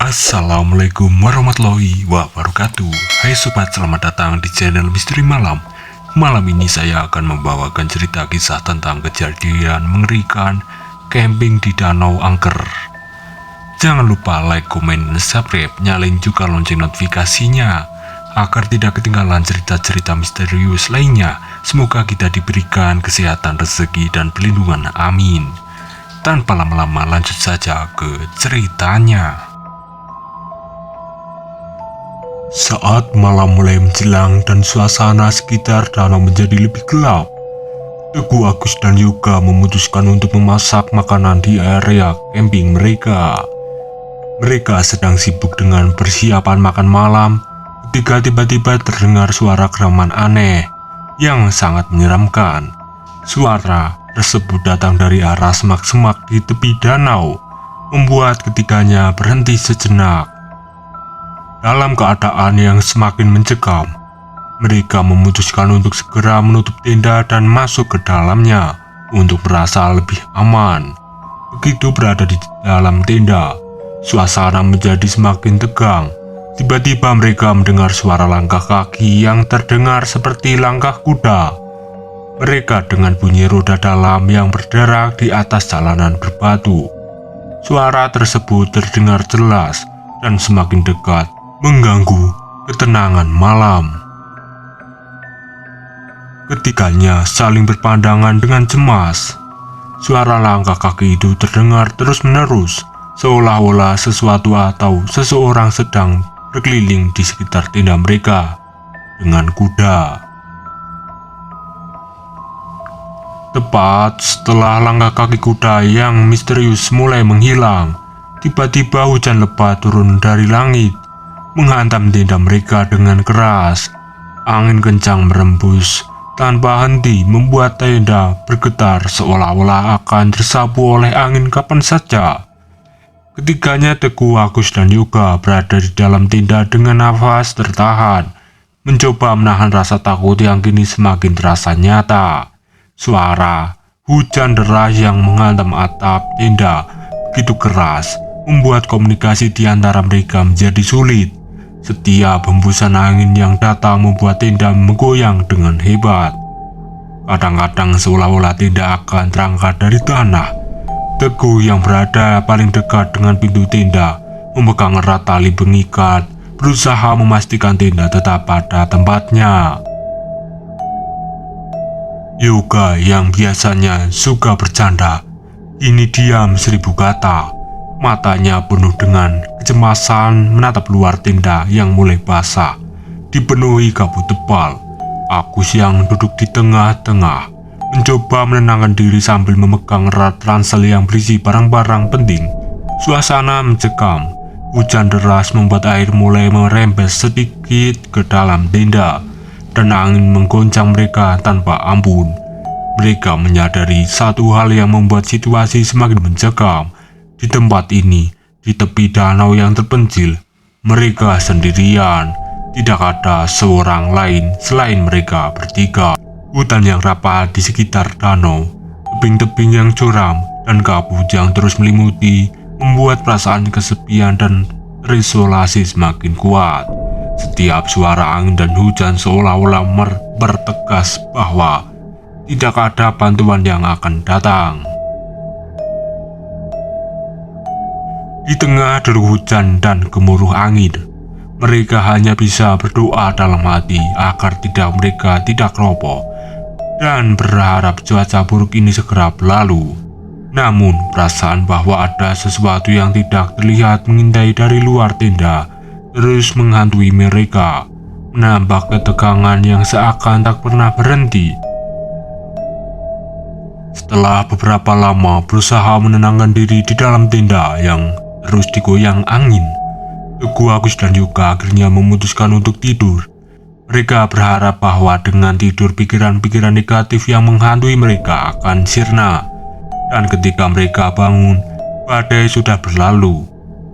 Assalamualaikum warahmatullahi wabarakatuh. Hai sobat, selamat datang di channel Misteri Malam. Malam ini saya akan membawakan cerita kisah tentang kejadian mengerikan camping di Danau Angker. Jangan lupa like, komen, dan subscribe, nyalain juga lonceng notifikasinya agar tidak ketinggalan cerita-cerita misterius lainnya. Semoga kita diberikan kesehatan, rezeki, dan perlindungan, amin. Tanpa lama-lama lanjut saja ke ceritanya. Saat malam mulai menjelang dan suasana sekitar danau menjadi lebih gelap, Teguh, Agus, dan Yoga memutuskan untuk memasak makanan di area camping mereka. Mereka sedang sibuk dengan persiapan makan malam ketika tiba-tiba terdengar suara geraman aneh yang sangat menyeramkan. Suara tersebut datang dari arah semak-semak di tepi danau, membuat ketiganya berhenti sejenak. Dalam keadaan yang semakin mencekam, mereka memutuskan untuk segera menutup tenda dan masuk ke dalamnya untuk merasa lebih aman. Begitu berada di dalam tenda, suasana menjadi semakin tegang. Tiba-tiba mereka mendengar suara langkah kaki yang terdengar seperti langkah kuda. Mereka dengan bunyi roda dalam yang berderak di atas jalanan berbatu. Suara tersebut terdengar jelas dan semakin dekat, mengganggu ketenangan malam. Ketiganya saling berpandangan dengan cemas. Suara langkah kaki itu terdengar terus-menerus, seolah-olah sesuatu atau seseorang sedang berkeliling di sekitar tenda mereka dengan kuda. Tepat setelah langkah kaki kuda yang misterius mulai menghilang, tiba-tiba hujan lebat turun dari langit, menghantam tenda mereka dengan keras. Angin kencang merembus tanpa henti, membuat tenda bergetar seolah-olah akan tersapu oleh angin kapan saja. Ketiganya, Teguh, Agus, dan Yoga, berada di dalam tenda dengan nafas tertahan, mencoba menahan rasa takut yang kini semakin terasa nyata. Suara hujan deras yang menghantam atap tenda begitu keras, membuat komunikasi di antara mereka menjadi sulit. Setiap hembusan angin yang datang membuat tenda menggoyang dengan hebat. Kadang-kadang seolah-olah tenda akan terangkat dari tanah. Teguh yang berada paling dekat dengan pintu tenda memegang erat tali pengikat, berusaha memastikan tenda tetap pada tempatnya. Yoga yang biasanya suka bercanda, kini diam 1000 kata. Matanya penuh dengan kecemasan menatap luar tenda yang mulai basah, dipenuhi kabut tebal. Agus yang duduk di tengah-tengah mencoba menenangkan diri sambil memegang erat ransel yang berisi barang-barang penting. Suasana mencekam. Hujan deras membuat air mulai merembes sedikit ke dalam tenda, dan angin menggoncang mereka tanpa ampun. Mereka menyadari satu hal yang membuat situasi semakin mencekam. Di tempat ini, di tepi danau yang terpencil, mereka sendirian. Tidak ada seorang lain selain mereka bertiga. Hutan yang rapat di sekitar danau, tebing-tebing yang curam, dan kabut yang terus melimuti membuat perasaan kesepian dan terisolasi semakin kuat. Setiap suara angin dan hujan seolah-olah bertegas bahwa tidak ada bantuan yang akan datang. Di tengah deru hujan dan gemuruh angin, mereka hanya bisa berdoa dalam hati agar mereka tidak roboh dan berharap cuaca buruk ini segera berlalu. Namun, perasaan bahwa ada sesuatu yang tidak terlihat mengintai dari luar tenda terus menghantui mereka, menambah ketegangan yang seakan tak pernah berhenti. Setelah beberapa lama berusaha menenangkan diri di dalam tenda yang terus digoyang angin, Teguh, Agus, dan Yoga akhirnya memutuskan untuk tidur. Mereka berharap bahwa dengan tidur pikiran-pikiran negatif yang menghantui mereka akan sirna. Dan ketika mereka bangun, badai sudah berlalu.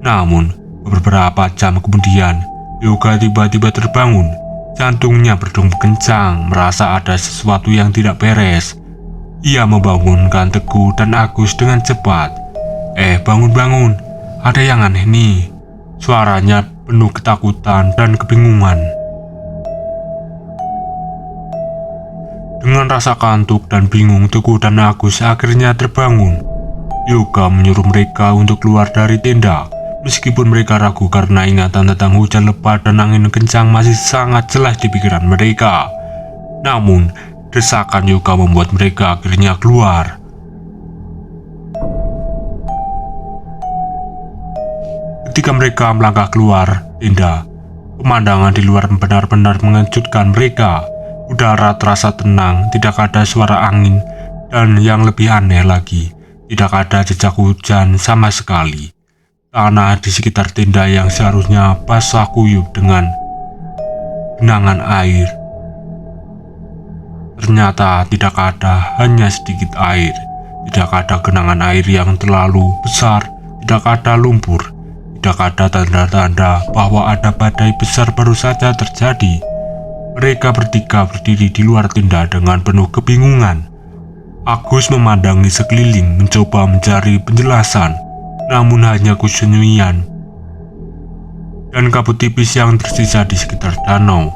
Namun, beberapa jam kemudian, Yoga tiba-tiba terbangun. Jantungnya berdegup kencang, merasa ada sesuatu yang tidak beres. Ia membangunkan Teguh dan Agus dengan cepat. Bangun-bangun, ada yang aneh nih. Suaranya penuh ketakutan dan kebingungan. Dengan rasa kantuk dan bingung, Teguh dan Agus akhirnya terbangun. Yoga menyuruh mereka untuk keluar dari tenda. Meskipun mereka ragu karena ingatan tentang hujan lebat dan angin kencang masih sangat jelas di pikiran mereka. Namun, desakan Yoga membuat mereka akhirnya keluar. Ketika mereka melangkah keluar tenda, pemandangan di luar benar-benar mengejutkan mereka. Udara terasa tenang, tidak ada suara angin, dan yang lebih aneh lagi, tidak ada jejak hujan sama sekali. Tanah di sekitar tenda yang seharusnya basah kuyup dengan genangan air, ternyata tidak ada, hanya sedikit air. Tidak ada genangan air yang terlalu besar, tidak ada lumpur, tidak ada tanda-tanda bahwa ada badai besar baru saja terjadi. Mereka bertiga berdiri di luar tenda dengan penuh kebingungan. Agus memandangi sekeliling mencoba mencari penjelasan, namun hanya kesunyian dan kabut tipis yang tersisa di sekitar danau.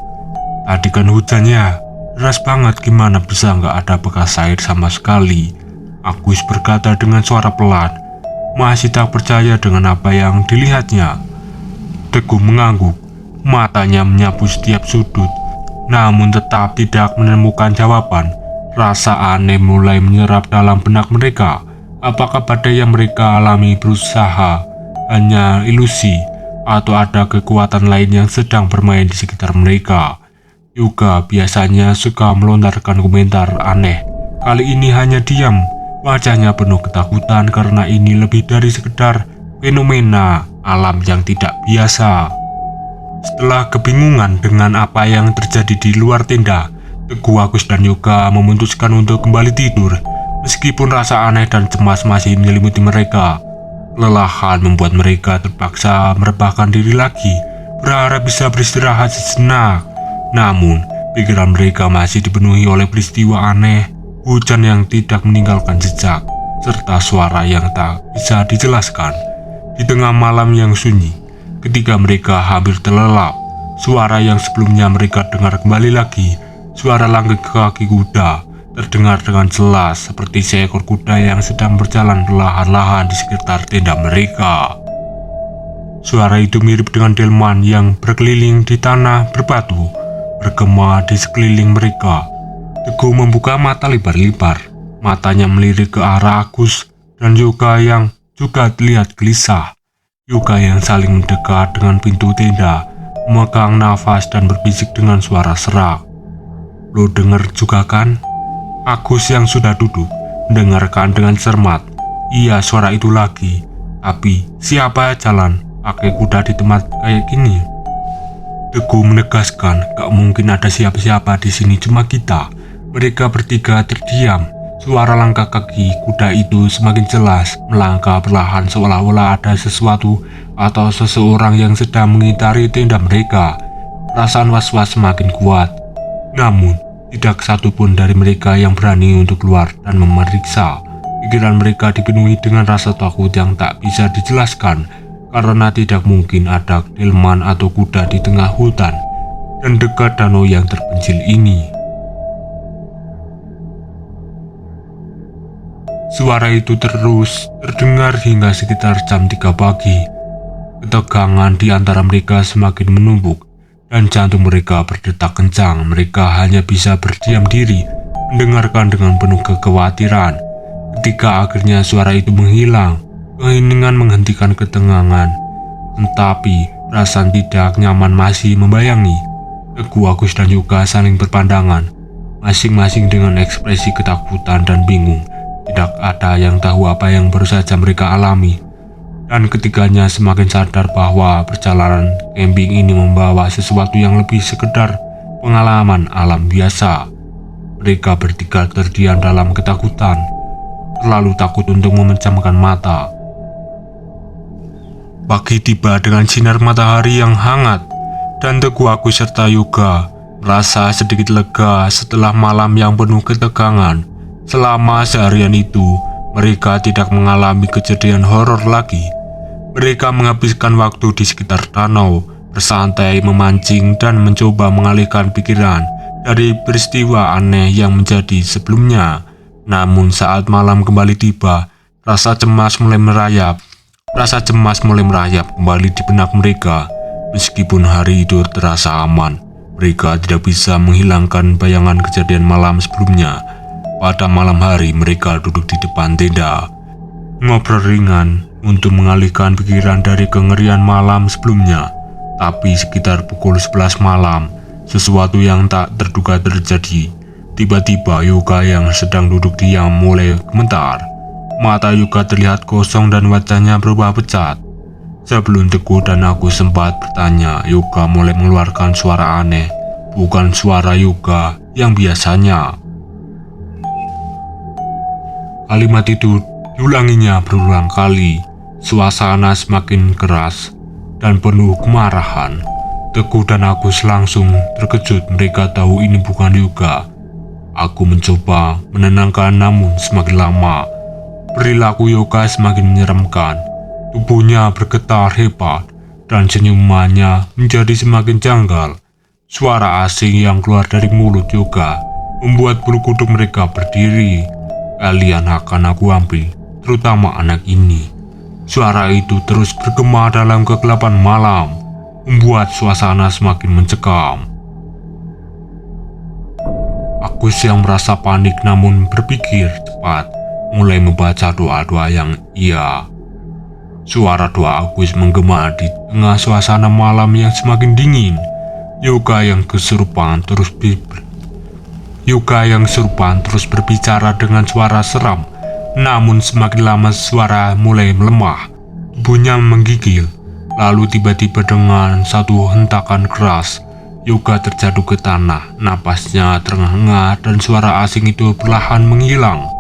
Tadi kan hujannya deras banget, gimana bisa nggak ada bekas air sama sekali? Agus berkata dengan suara pelan, masih tak percaya dengan apa yang dilihatnya. Teguh mengangguk, matanya menyapu setiap sudut, namun tetap tidak menemukan jawaban. Rasa aneh mulai menyerap dalam benak mereka. Apakah badai yang mereka alami berusaha hanya ilusi, atau ada kekuatan lain yang sedang bermain di sekitar mereka? Yoga biasanya suka melontarkan komentar aneh. Kali ini hanya diam, wajahnya penuh ketakutan karena ini lebih dari sekedar fenomena alam yang tidak biasa. Setelah kebingungan dengan apa yang terjadi di luar tenda, Teguh, Agus, dan Yoga memutuskan untuk kembali tidur. Meskipun rasa aneh dan cemas masih menyelimuti mereka, kelelahan membuat mereka terpaksa merebahkan diri lagi, berharap bisa beristirahat sejenak. Namun, pikiran mereka masih dipenuhi oleh peristiwa aneh, hujan yang tidak meninggalkan jejak, serta suara yang tak bisa dijelaskan. Di tengah malam yang sunyi, ketika mereka hampir terlelap, suara yang sebelumnya mereka dengar kembali lagi. Suara langgeng kaki kuda terdengar dengan jelas, seperti seekor kuda yang sedang berjalan perlahan-lahan di sekitar tenda mereka. Suara itu mirip dengan delman yang berkeliling di tanah berbatu, bergema di sekeliling mereka. Teguh membuka mata lebar-lebar, matanya melirik ke arah Agus dan Yoga yang juga terlihat gelisah. Yoga yang saling mendekat dengan pintu tenda, memegang nafas dan berbisik dengan suara serak. Lo denger juga kan? Agus yang sudah duduk mendengarkan dengan cermat. Iya, suara itu lagi. Tapi siapa jalan pakai kuda di tempat kayak gini? Teguh menegaskan, gak mungkin ada siapa-siapa di sini, cuma kita. Mereka bertiga terdiam. Suara langkah kaki kuda itu semakin jelas, melangkah perlahan seolah-olah ada sesuatu atau seseorang yang sedang mengitari tenda mereka. Perasaan was-was semakin kuat. Namun, tidak satu pun dari mereka yang berani untuk keluar dan memeriksa. Pikiran mereka dipenuhi dengan rasa takut yang tak bisa dijelaskan, karena tidak mungkin ada delman atau kuda di tengah hutan dan dekat danau yang terpencil ini. Suara itu terus terdengar hingga sekitar jam 3 pagi. Ketegangan di antara mereka semakin menumpuk, dan jantung mereka berdetak kencang. Mereka hanya bisa berdiam diri, mendengarkan dengan penuh kekhawatiran. Ketika akhirnya suara itu menghilang, keheningan menghentikan ketegangan. Tetapi perasaan tidak nyaman masih membayangi. Teguh, Agus, dan Yoga saling berpandangan, masing-masing dengan ekspresi ketakutan dan bingung. Tidak ada yang tahu apa yang baru saja mereka alami. Dan ketiganya semakin sadar bahwa perjalanan camping ini membawa sesuatu yang lebih sekedar pengalaman alam biasa. Mereka bertiga terdiam dalam ketakutan, terlalu takut untuk memejamkan mata. Pagi tiba dengan sinar matahari yang hangat, dan Teguh, Agus, serta Yoga merasa sedikit lega setelah malam yang penuh ketegangan. Selama seharian itu, mereka tidak mengalami kejadian horor lagi. Mereka menghabiskan waktu di sekitar danau, bersantai, memancing, dan mencoba mengalihkan pikiran dari peristiwa aneh yang menjadi sebelumnya. Namun saat malam kembali tiba, rasa cemas mulai merayap. Rasa cemas mulai merayap kembali di benak mereka. Meskipun hari itu terasa aman, mereka tidak bisa menghilangkan bayangan kejadian malam sebelumnya. Pada malam hari mereka duduk di depan tenda, ngobrol ringan untuk mengalihkan pikiran dari kengerian malam sebelumnya. Tapi sekitar pukul 11 malam, sesuatu yang tak terduga terjadi. Tiba-tiba Yuka yang sedang duduk diam mulai gemetar. Mata Yuka terlihat kosong dan wajahnya berubah pucat. Sebelum Teguh dan aku sempat bertanya, Yuka mulai mengeluarkan suara aneh. Bukan suara Yuka yang biasanya. Kalimat itu diulanginya berulang kali. Suasana semakin keras dan penuh kemarahan. Teguh dan aku langsung terkejut. Mereka tahu ini bukan Yuka. Aku mencoba menenangkan, namun semakin lama perilaku Yuka semakin menyeramkan. Tubuhnya bergetar hebat dan senyumannya menjadi semakin janggal. Suara asing yang keluar dari mulut Yuka membuat bulu kuduk mereka berdiri. Kalian akan aku ambil, terutama anak ini. Suara itu terus bergema dalam kegelapan malam, membuat suasana semakin mencekam. Aku yang merasa panik namun berpikir cepat, mulai membaca doa-doa yang iya. Suara doa Agus menggema di tengah suasana malam yang semakin dingin. Yuka yang kesurupan terus berbicara dengan suara seram. Namun semakin lama suara mulai melemah. Tubuhnya menggigil. Lalu tiba-tiba dengan satu hentakan keras, Yuka terjatuh ke tanah. Napasnya terengah-engah dan suara asing itu perlahan menghilang.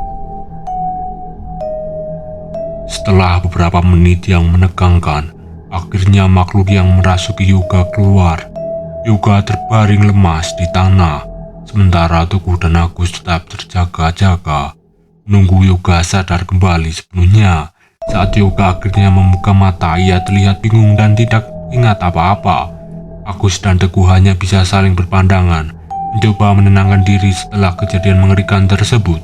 Setelah beberapa menit yang menegangkan, akhirnya makhluk yang merasuki Yuka keluar. Yuka terbaring lemas di tanah, sementara Teguh dan Agus tetap terjaga-jaga, menunggu Yuka sadar kembali sepenuhnya. Saat Yuka akhirnya membuka mata, ia terlihat bingung dan tidak ingat apa-apa. Agus dan Teguh hanya bisa saling berpandangan, mencoba menenangkan diri setelah kejadian mengerikan tersebut.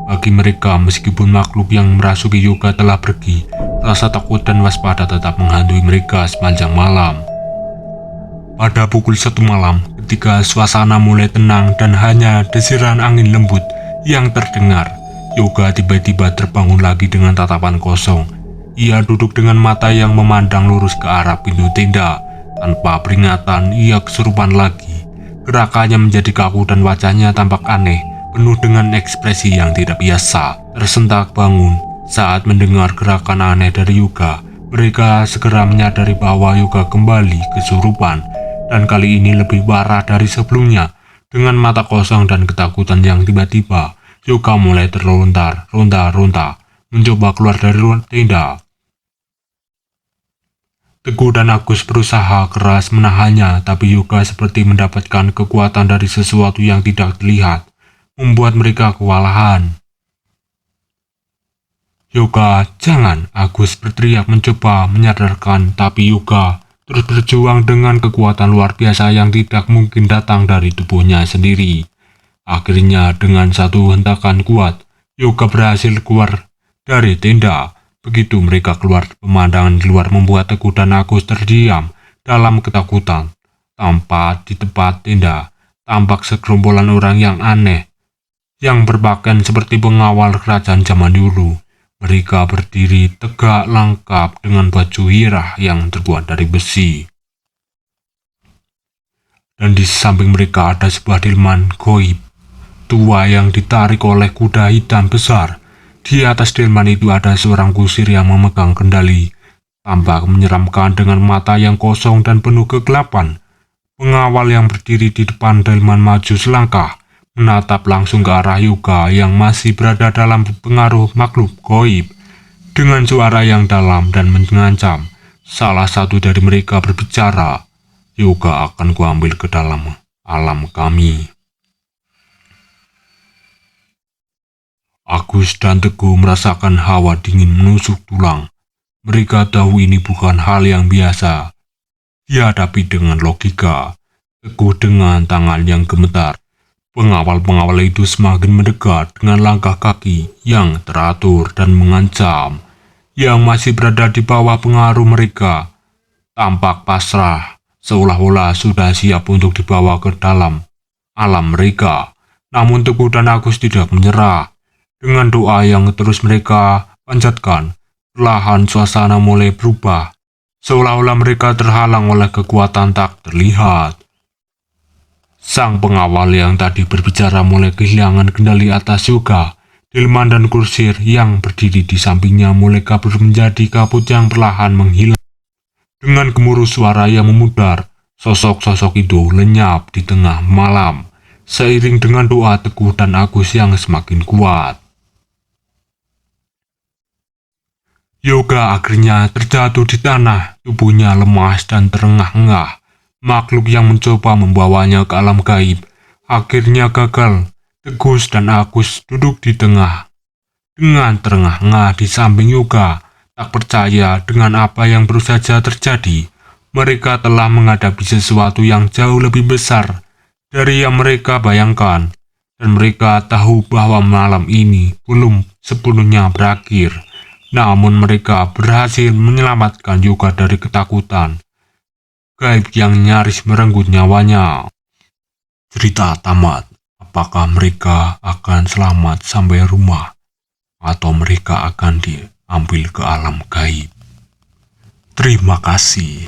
Bagi mereka, meskipun makhluk yang merasuki Yuka telah pergi, rasa takut dan waspada tetap menghantui mereka sepanjang malam. Pada pukul 1 malam, ketika suasana mulai tenang dan hanya desiran angin lembut yang terdengar, Yuka tiba-tiba terbangun lagi dengan tatapan kosong. Ia duduk dengan mata yang memandang lurus ke arah pintu tenda. Tanpa peringatan, ia kesurupan lagi. Gerakannya menjadi kaku dan wajahnya tampak aneh, penuh dengan ekspresi yang tidak biasa. Tersentak bangun saat mendengar gerakan aneh dari Yuka. Mereka segera menyadari bahwa Yuka kembali kesurupan, dan kali ini lebih parah dari sebelumnya. Dengan mata kosong dan ketakutan yang tiba-tiba, Yuka mulai terlontar-lontar, mencoba keluar dari ruang tenda. Teguh dan Agus berusaha keras menahannya, tapi Yuka seperti mendapatkan kekuatan dari sesuatu yang tidak terlihat, membuat mereka kewalahan. Yuka, jangan! Agus berteriak mencoba menyadarkan, tapi Yuka terus berjuang dengan kekuatan luar biasa yang tidak mungkin datang dari tubuhnya sendiri. Akhirnya dengan satu hentakan kuat, Yuka berhasil keluar dari tenda. Begitu mereka keluar, pemandangan di luar membuat Teguh dan Agus terdiam dalam ketakutan. Tampak di tempat tenda, tampak segerombolan orang yang aneh, yang berpakaian seperti pengawal kerajaan zaman dulu. Mereka berdiri tegak lengkap dengan baju hirah yang terbuat dari besi. Dan di samping mereka ada sebuah delman goib tua yang ditarik oleh kuda hitam besar. Di atas delman itu ada seorang kusir yang memegang kendali, tampak menyeramkan dengan mata yang kosong dan penuh kegelapan. Pengawal yang berdiri di depan delman maju selangkah, menatap langsung ke arah Yuka yang masih berada dalam pengaruh makhluk goib. Dengan suara yang dalam dan mengancam, salah satu dari mereka berbicara, "Yuka akan kuambil ke dalam alam kami." Agus dan Teguh merasakan hawa dingin menusuk tulang. Mereka tahu ini bukan hal yang biasa dihadapi dengan logika, teguh dengan tangan yang gemetar. Pengawal-pengawal itu semakin mendekat dengan langkah kaki yang teratur dan mengancam. Yang masih berada di bawah pengaruh mereka tampak pasrah, seolah-olah sudah siap untuk dibawa ke dalam alam mereka. Namun Teguh dan Agus tidak menyerah. Dengan doa yang terus mereka panjatkan, perlahan suasana mulai berubah, seolah-olah mereka terhalang oleh kekuatan tak terlihat. Sang pengawal yang tadi berbicara mulai kehilangan kendali atas Yoga. Delman dan Kursir yang berdiri di sampingnya mulai kabur menjadi kabut yang perlahan menghilang. Dengan gemuruh suara yang memudar, sosok-sosok itu lenyap di tengah malam, seiring dengan doa Teguh dan Agus yang semakin kuat. Yoga akhirnya terjatuh di tanah, tubuhnya lemas dan terengah-engah. Makhluk yang mencoba membawanya ke alam gaib akhirnya gagal. Teguh dan Agus duduk di tengah, dengan terengah-engah di samping Yoga, tak percaya dengan apa yang baru saja terjadi. Mereka telah menghadapi sesuatu yang jauh lebih besar dari yang mereka bayangkan, dan mereka tahu bahwa malam ini belum sepenuhnya berakhir. Namun mereka berhasil menyelamatkan Yoga dari ketakutan gaib yang nyaris merenggut nyawanya. Cerita tamat. Apakah mereka akan selamat sampai rumah, atau mereka akan diambil ke alam gaib? Terima kasih.